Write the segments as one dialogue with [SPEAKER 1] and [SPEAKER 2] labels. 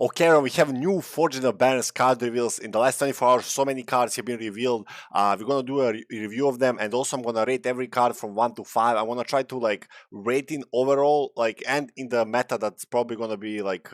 [SPEAKER 1] Okay, we have new Forged in Barrens card reveals. In the last 24 hours, so many cards have been revealed. We're gonna do a review of them, and also I'm gonna rate every card from 1 to 5. I wanna try to like rate in overall, like, and in the meta that's probably gonna be like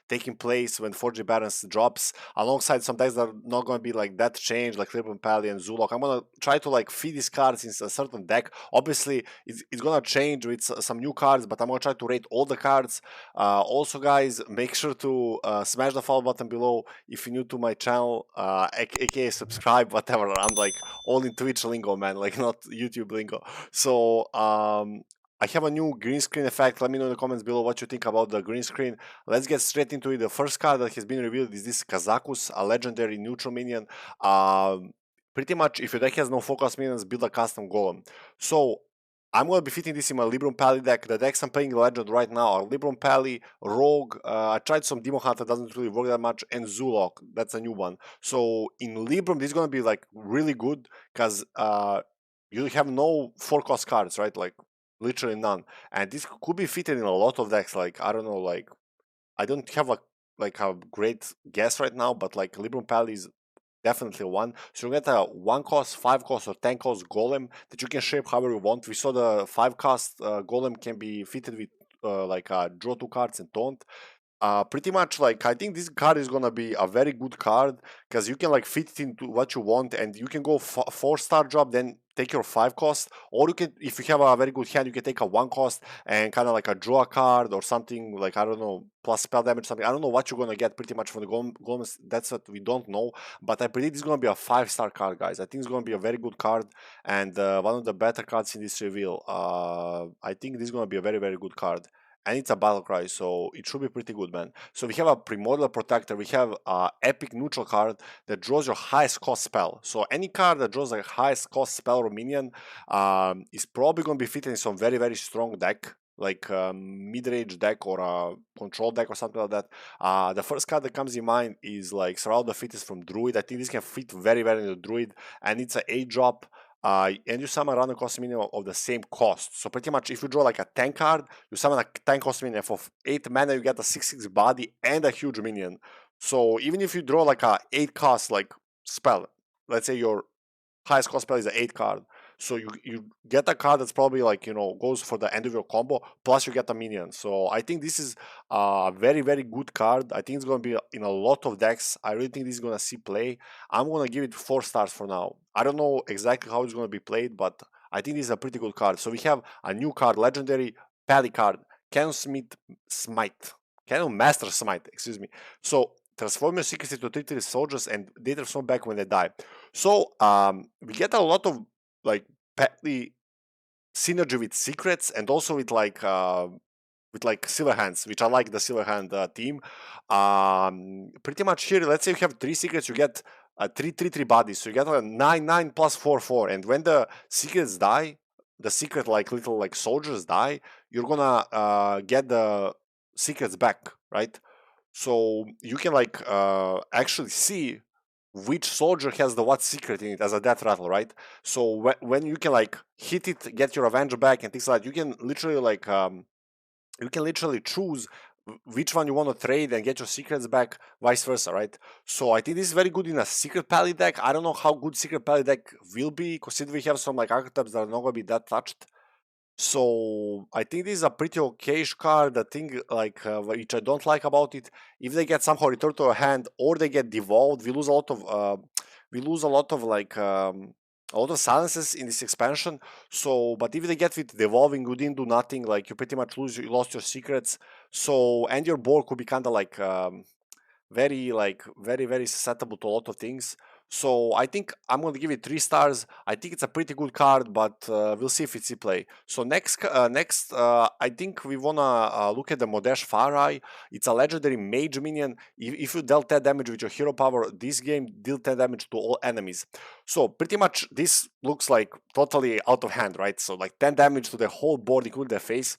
[SPEAKER 1] taking place when Forged Barrens drops, alongside some decks that are not gonna be like that changed, like Libram Pally and Zulok. I'm gonna try to like feed these cards in a certain deck. Obviously, it's gonna change with some new cards, but I'm gonna try to rate all the cards. Also, guys, make sure to smash the follow button below if you're new to my channel, aka subscribe, whatever. I'm like all in Twitch lingo, man, like not YouTube lingo. So I have a new green screen effect. Let me know in the comments below what you think about the green screen. Let's get straight into it. The first card that has been revealed is this Kazakus, a legendary neutral minion. Pretty much, if your deck has no focus minions, build a custom golem. So I'm going to be fitting this in my Libram Pally deck. The decks I'm playing Legend right now are Libram Pally, Rogue, I tried some Demon Hunter, doesn't really work that much, and Zulok, that's a new one. So in Libram, this is going to be like really good, because you have no 4-cost cards, right? Like literally none. And this could be fitted in a lot of decks, like, I don't know, like, I don't have a great guess right now, but like Libram Pally is definitely one. So you get a 1-cost, 5-cost, or 10-cost golem that you can shape however you want. We saw the 5-cost golem can be fitted with draw 2 cards and taunt. Pretty much, like, I think this card is gonna be a very good card, because you can like fit it into what you want, and you can go 4-star job, then take your 5-cost, or you can, if you have a very good hand, you can take a 1-cost and kind of like a draw a card or something, like, I don't know, plus spell damage, something. I don't know what you're gonna get pretty much from the golems. That's what we don't know, but I predict it's gonna be a 5-star card, guys. I think it's gonna be a very good card, and one of the better cards in this reveal. I think this is gonna be a very good card. And it's a battle cry, so it should be pretty good, man. So we have a Premodal Protector, we have a epic neutral card that draws your highest cost spell. So any card that draws a highest cost spell or minion is probably going to be fitted in some very strong deck, like mid-range deck or a control deck or something like that. The first card that comes in mind is like Surround the Fittest from Druid. I think this can fit very in the Druid, and it's an 8-drop. And you summon a random cost minion of the same cost. So pretty much, if you draw like a 10 card, you summon a 10 cost minion. For 8 mana, you get a 6/6 body and a huge minion. So even if you draw like a 8 cost like spell, let's say your highest cost spell is an 8 card, so you get a card that's probably like, you know, goes for the end of your combo, plus you get a minion. So I think this is a very good card. I think it's going to be in a lot of decks. I really think this is going to see play. I'm going to give it 4 stars for now. I don't know exactly how it's going to be played, but I think this is a pretty good card. So we have a new card, legendary Pally card, Canon Master Smite, excuse me. So transform your secrets into 3/3 soldiers, and they transform back when they die. So we get a lot of like Pally synergy with secrets, and also with like Silver Hands, which I like the Silver Hand team. Pretty much here, let's say you have 3 secrets, you get 3/3 bodies, so you get a 9/9 plus 4/4, and when the secrets die, the secret like little like soldiers die, you're gonna get the secrets back, right? So you can like actually see which soldier has the what secret in it as a death rattle, right? So when you can like hit it, get your Avenger back and things like that, you can literally like choose which one you want to trade and get your secrets back, vice versa, right? So I think this is very good in a Secret Pally deck. I don't know how good Secret Pally deck will be, considering we have some like archetypes that are not going to be that touched. So I think this is a pretty okay-ish card. The thing like which I don't like about it, if they get somehow returned to a hand or they get devolved, we lose a lot of like a lot of silences in this expansion. So, but if they get with devolving, you didn't do nothing. Like you pretty much lost your secrets. So, and your board could be kind of like very susceptible to a lot of things. So I think I'm going to give it 3 stars. I think it's a pretty good card, but we'll see if it's in play. So next, I think we want to look at the Modesh Far Eye. It's a legendary mage minion. If you dealt 10 damage with your hero power, this game deal 10 damage to all enemies. So pretty much this looks like totally out of hand, right? So like 10 damage to the whole board, including their face.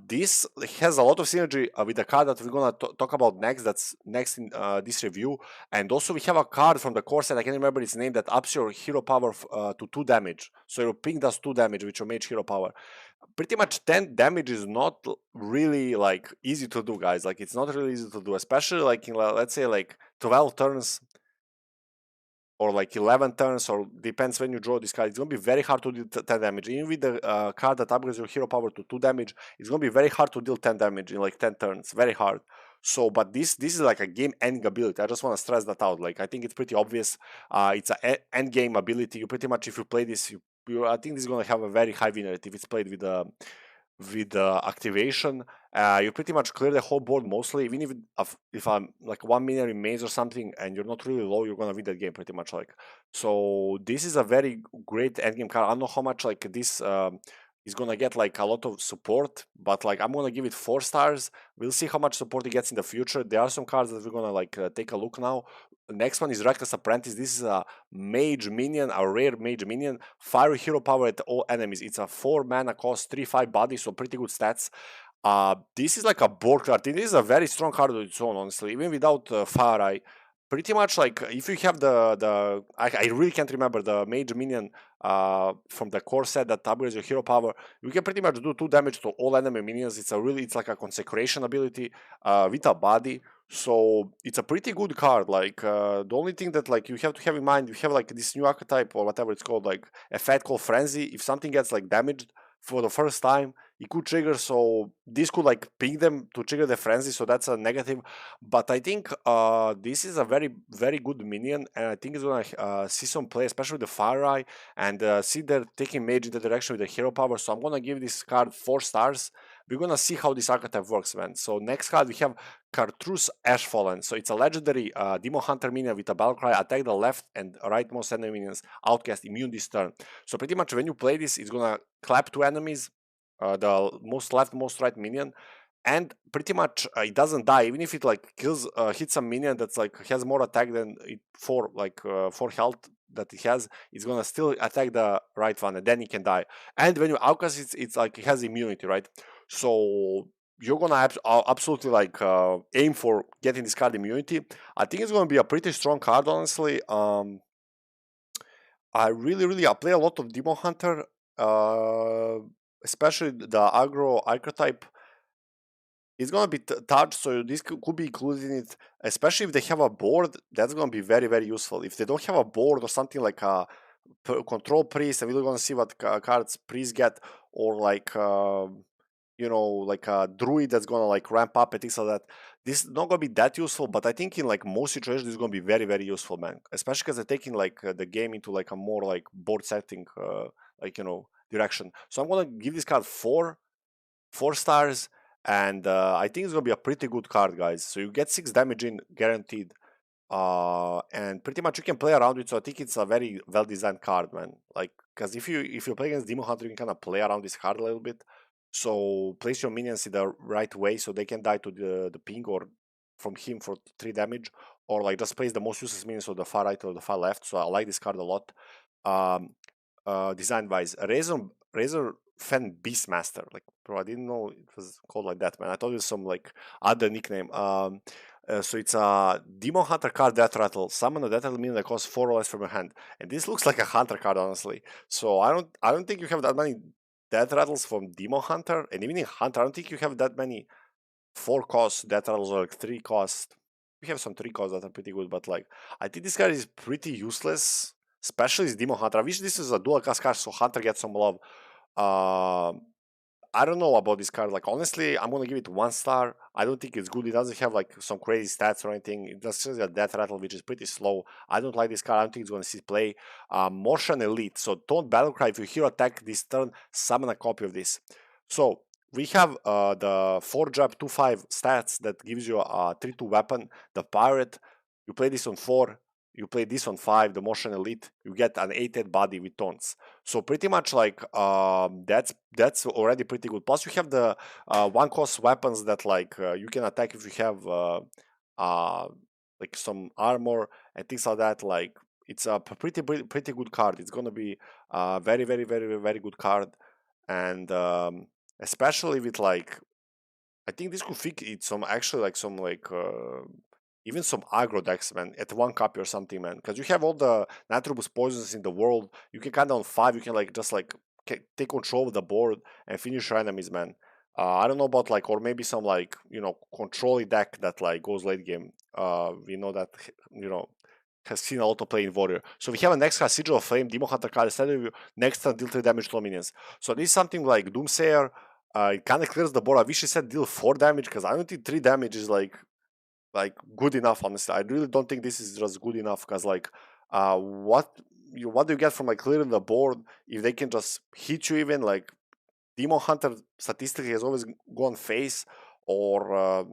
[SPEAKER 1] This has a lot of synergy with the card that we're gonna talk about next. That's next in this review. And also we have a card from the core set, I can't remember its name, that ups your hero power to 2 damage. So your ping does 2 damage with your mage hero power. Pretty much 10 damage is not really like easy to do, guys. Like it's not really easy to do, especially like in let's say like 12 turns or like 11 turns, or depends when you draw this card. It's going to be very hard to deal 10 damage. Even with the card that upgrades your hero power to 2 damage, it's going to be very hard to deal 10 damage in like 10 turns. Very hard. So, but this is like a game ending ability. I just want to stress that out. Like I think it's pretty obvious. It's a end game ability. You pretty much, if you play this, I think this is going to have a very high win rate if it's played with activation. You pretty much clear the whole board mostly. Even if I'm like 1 minute remains or something and you're not really low, you're gonna win that game pretty much. Like, so this is a very great endgame card. I don't know how much like this is gonna get like a lot of support, but like I'm gonna give it 4 stars. We'll see how much support it gets in the future. There are some cards that we're gonna like take a look now. The next one is Reckless Apprentice. This is a mage minion, a rare mage minion. Fire hero power at all enemies. It's a 4 mana cost, 3/5 body, so pretty good stats. This is like a board card. It is a very strong card on its own, honestly. Even without Far Eye, pretty much like if you have I really can't remember the mage minion from the core set that upgrades your hero power. You can pretty much do 2 damage to all enemy minions. It's like a consecration ability with a body. So it's a pretty good card. Like the only thing that like you have to have in mind, you have like this new archetype or whatever it's called, like effect called Frenzy. If something gets like damaged for the first time, it could trigger. So this could like ping them to trigger the Frenzy. So that's a negative. But I think this is a very good minion, and I think it's gonna see some play, especially with the Fire Eye, and see they're taking mage in the direction with the hero power. So I'm gonna give this card 4 stars. We're gonna see how this archetype works, man. So next card we have Cartrios Ash Fallen. So it's a legendary Demon Hunter minion with a battle cry. Attack the left and rightmost enemy minions. Outcast immune this turn. So pretty much when you play this, it's gonna clap 2 enemies, the most left, most right minion, and pretty much it doesn't die. Even if it like kills, hits a minion that's like has more attack than it for like 4 health that it has, it's gonna still attack the right one, and then it can die. And when you outcast, it's like it has immunity, right? So you're gonna absolutely like aim for getting this card immunity. I think it's gonna be a pretty strong card, honestly. I play a lot of Demon Hunter, uh, especially the aggro archetype. It's gonna be touched, so this could be included in it. Especially if they have a board, that's gonna be very useful. If they don't have a board or something like a control priest, and we're gonna see what cards priest get, or like like a druid that's gonna like ramp up and things like that. This is not gonna be that useful, but I think in like most situations this is gonna be very useful, man. Especially because they're taking like the game into like a more like board setting direction. So I'm gonna give this card 4 stars, and I think it's gonna be a pretty good card, guys. So you get 6 damage in guaranteed, and pretty much you can play around it. So I think it's a very well designed card, man. Like, because if you play against Demon Hunter, you can kind of play around this card a little bit. So place your minions in the right way so they can die to the ping or from him for 3 damage, or like just place the most useless minions on the far right or the far left. So I like this card a lot. Um, Design wise, Razor Fan Beastmaster. Like, bro, I didn't know it was called like that, man. I thought it was some like other nickname. So it's a Demon Hunter card, Death Rattle. Summon a Death Rattle minion that costs 4 or less from your hand, and this looks like a Hunter card, honestly. So I don't think you have that many Death Rattles from Demon Hunter, and even in Hunter, I don't think you have that many 4 cost Death Rattles or like 3 cost. We have some 3 costs that are pretty good, but like I think this card is pretty useless, especially as Demon Hunter. I wish this is a dual cast card so Hunter gets some love. I don't know about this card. Like, honestly, I'm gonna give it 1 star. I don't think it's good. It doesn't have like some crazy stats or anything. It just has a Death Rattle, which is pretty slow. I don't like this card. I don't think it's gonna see play. Motion Elite. So don't Battlecry. If you hear attack this turn, summon a copy of this. So we have the 4 jab 2/5 stats that gives you a 3/2 weapon. The Pirate. You play this on 4. You play this on 5, the Motion Elite, you get an 8/8 body with taunts. So pretty much like that's already pretty good. Plus you have the 1 cost weapons that like you can attack if you have uh, like some armor and things like that. Like it's a pretty good card. It's gonna be a very good card, and especially with like, I think this could fit it some actually like some like even some aggro decks, man, at one copy or something, man. Because you have all the natural boost poisons in the world. You can count down 5. You can like just like take control of the board and finish your enemies, man. I don't know about like, or maybe some like, you know, control deck that like goes late game. We know that, you know, has seen a lot of play in Warrior. So we have a next card, Sigil of Flame, Demon Hunter card, instead of next turn deal 3 damage to all minions. So this is something like Doomsayer. It kind of clears the board. I wish it said deal 4 damage, because I don't think 3 damage is like good enough, honestly. I really don't think this is just good enough, because like what do you get from like clearing the board if they can just hit you? Even like Demon Hunter statistically has always gone face, or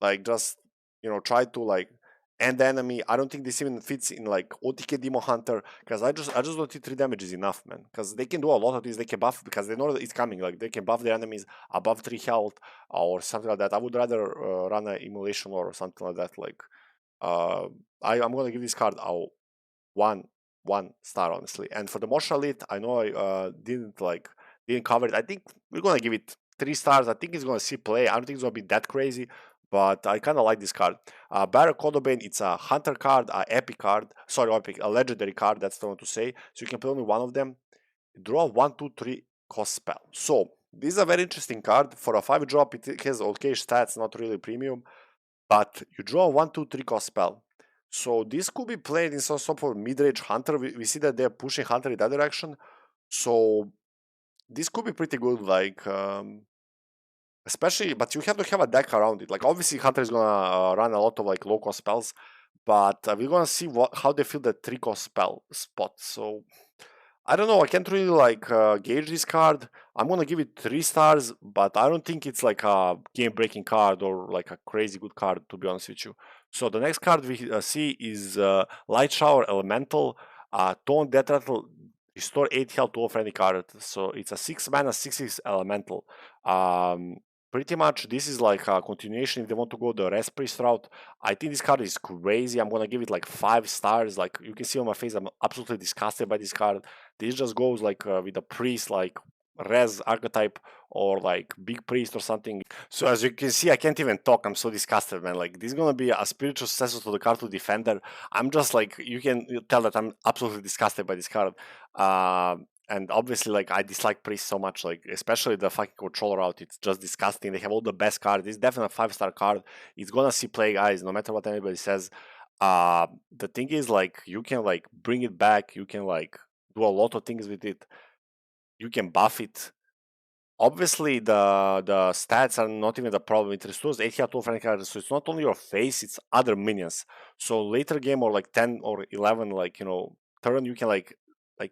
[SPEAKER 1] like just, you know, try to like end the enemy. I don't think this even fits in like OTK Demon Hunter, because I just don't think 3 damage is enough, man. Because they can do a lot of these. They can buff, because they know that it's coming. Like they can buff their enemies above 3 health or something like that. I would rather run an emulation or something like that. Like uh, I'm gonna give this card a one star, honestly. And for the Martial Elite, I know I didn't cover it. I think we're gonna give it 3 stars. I think it's gonna see play. I don't think it's gonna be that crazy, but I kind of like this card. Baroque Kodoban, it's a hunter card, a epic card. Sorry, epic, a legendary card. That's the one to say. So you can play only one of them. Draw 1, 2, 3 cost spell. So this is a very interesting card. For a 5 drop, it has okay stats, not really premium, but you draw 1, 2, 3 cost spell. So this could be played in some sort of mid-range hunter. We see that they're pushing hunter in that direction. So this could be pretty good, like especially, but you have to have a deck around it. Like obviously hunter is gonna run a lot of like low cost spells, but we're gonna see how they feel the 3 cost spell spot. So I don't know. I can't really like gauge this card. I'm gonna give it 3 stars, but I don't think it's like a game-breaking card or like a crazy good card, to be honest with you. So the next card we see is Light Shower Elemental. Tone Death Rattle, restore 8 health to all friendly card. So it's a 6 mana 6/6 Elemental. Um, Pretty much this is like a continuation if they want to go the Rest Priest route. I think this card is crazy. I'm gonna give it like 5 stars. Like you can see on my face, I'm absolutely disgusted by this card. This just goes like with a priest, like res archetype, or like big priest or something. So as you can see, I can't even talk. I'm so disgusted, man. Like this is gonna be a spiritual successor to the card to Defender. I'm just like, you can tell that I'm absolutely disgusted by this card. And obviously, like I dislike priest so much, like especially the fucking control route. It's just disgusting. They have all the best cards. This is definitely a 5-star card. It's gonna see play, guys, no matter what anybody says. The thing is, like, you can like bring it back. You can like do a lot of things with it. You can buff it. Obviously, the stats are not even the problem. It restores 8 health to all friendly characters, so it's not only your face, it's other minions. So later game, or like 10 or 11, like, you know, turn, you can like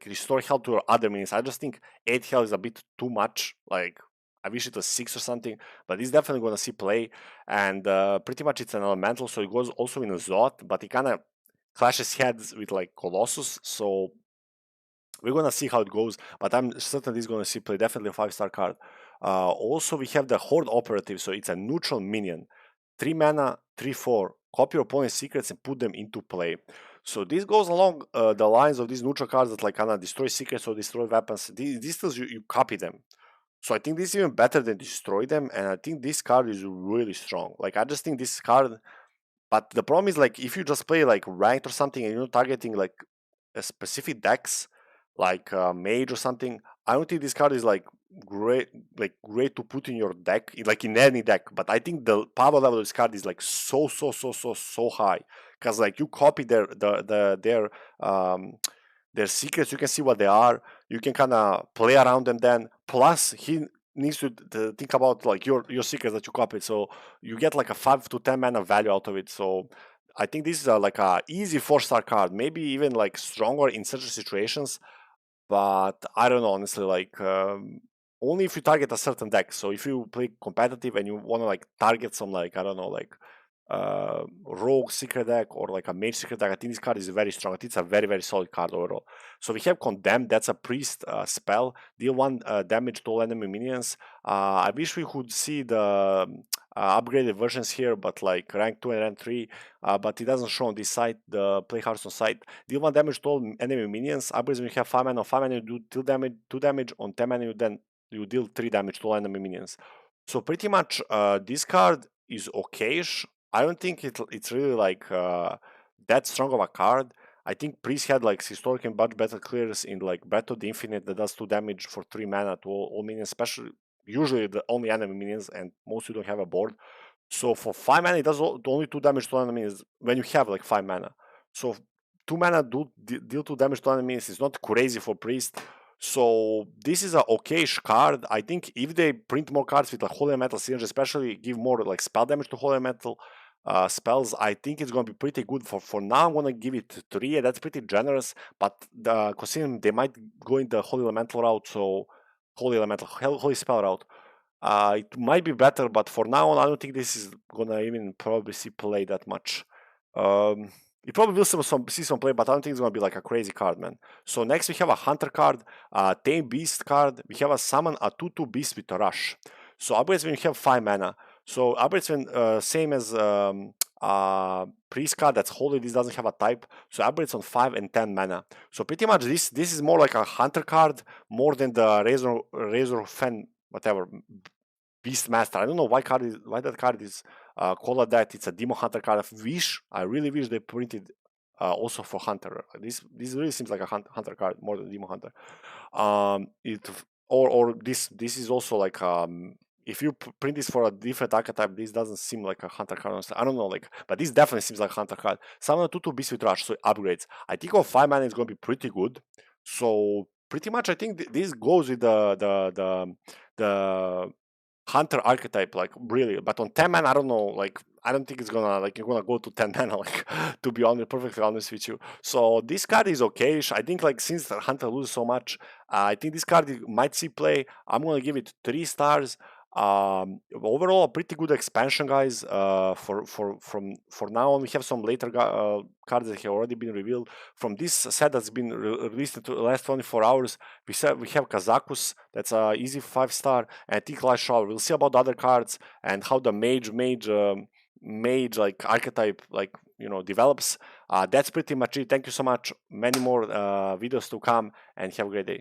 [SPEAKER 1] restore health to your other minions. I just think 8 health is a bit too much. Like I wish it was 6 or something, but it's definitely gonna see play. And pretty much it's an elemental, so it goes also in a Zot, but it kind of clashes heads with like Colossus. So we're gonna see how it goes, but I'm certain this is gonna see play. Definitely a 5-star card. Also, we have the Horde Operative, so it's a neutral minion, 3 mana, 3/4. Copy your opponent's secrets and put them into play. So this goes along the lines of these neutral cards that like kind of destroy secrets or destroy weapons. These tells you copy them. So I think this is even better than destroy them, and I think this card is really strong. Like I just think this card, but the problem is like if you just play like ranked or something and you're not targeting like a specific decks, like mage or something, I don't think this card is like great to put in your deck, like in any deck. But I think the power level of this card is like so high, because like you copy their secrets. You can see what they are. You can kind of play around them. Then plus he needs to think about like your secrets that you copied. So you get like a 5 to 10 mana value out of it. So I think this is like a easy 4-star card. Maybe even like stronger in certain situations. But I don't know, honestly. Like only if you target a certain deck. So if you play competitive and you want to like target some like, I don't know, like rogue secret deck or like a mage secret deck, I think this card is very strong. I think it's a very solid card overall. So we have Condemn. That's a priest spell. Deal 1 damage to all enemy minions. I wish we could see the upgraded versions here, but like rank 2 and rank 3, but it doesn't show on this site, the Play Hearthstone site. Deal 1 damage to all enemy minions. Upgrades when you have 5 mana. On 5 mana you do 2 damage, on 10 mana you then you deal 3 damage to all enemy minions. So pretty much this card is okayish. I don't think it's really like that strong of a card. I think Priest had like historically much better clears in like Breath of the Infinite that does 2 damage for 3 mana to all minions, especially usually the only enemy minions, and most you don't have a board. So for 5 mana, it does only 2 damage to enemies when you have like 5 mana. So 2 mana deal 2 damage to enemies is not crazy for Priest. So this is a okayish card. I think if they print more cards with like Holy Metal Synergy, especially give more like spell damage to Holy Metal spells, I think it's going to be pretty good. For now, I'm going to give it 3. That's pretty generous. But considering they might go in the Holy Elemental route, so Holy Elemental, Holy Spell route, it might be better, but for now on, I don't think this is gonna even probably see play that much. It probably will see some play, but I don't think it's gonna be like a crazy card, man. So next we have a Hunter card, a Tame Beast card. We have a Summon a 2/2 Beast with a Rush. So upgrades when you have 5 mana. So upgrades when same as Priest card that's holy. This doesn't have a type, so upgrades on 5 and 10 mana. So pretty much this is more like a Hunter card more than the Razor Fen whatever Beastmaster. I don't know why that card is called that. It's a Demon Hunter card. I really wish they printed also for Hunter. This really seems like a Hunter card more than Demon Hunter. This is also like if you print this for a different archetype, this doesn't seem like a Hunter card. I don't know, like, but this definitely seems like a Hunter card. Summon a 2/2 Beast with Rush, so upgrades. I think on 5 mana it's going to be pretty good. So pretty much, I think this goes with the Hunter archetype, like really. But on 10 mana, I don't know, like I don't think it's gonna like you're gonna go to 10 mana, like to be honest, perfectly honest with you. So this card is okay. I think like since the Hunter loses so much, I think this card might see play. I'm gonna give it 3 stars. Overall, a pretty good expansion, guys. For now on, we have some later cards that have already been revealed. From this set that's been released in the last 24 hours, we have Kazakus. That's a easy 5-star, and Ticklight Shower. We'll see about the other cards and how the mage like archetype develops. That's pretty much it. Thank you so much. Many more videos to come, and have a great day.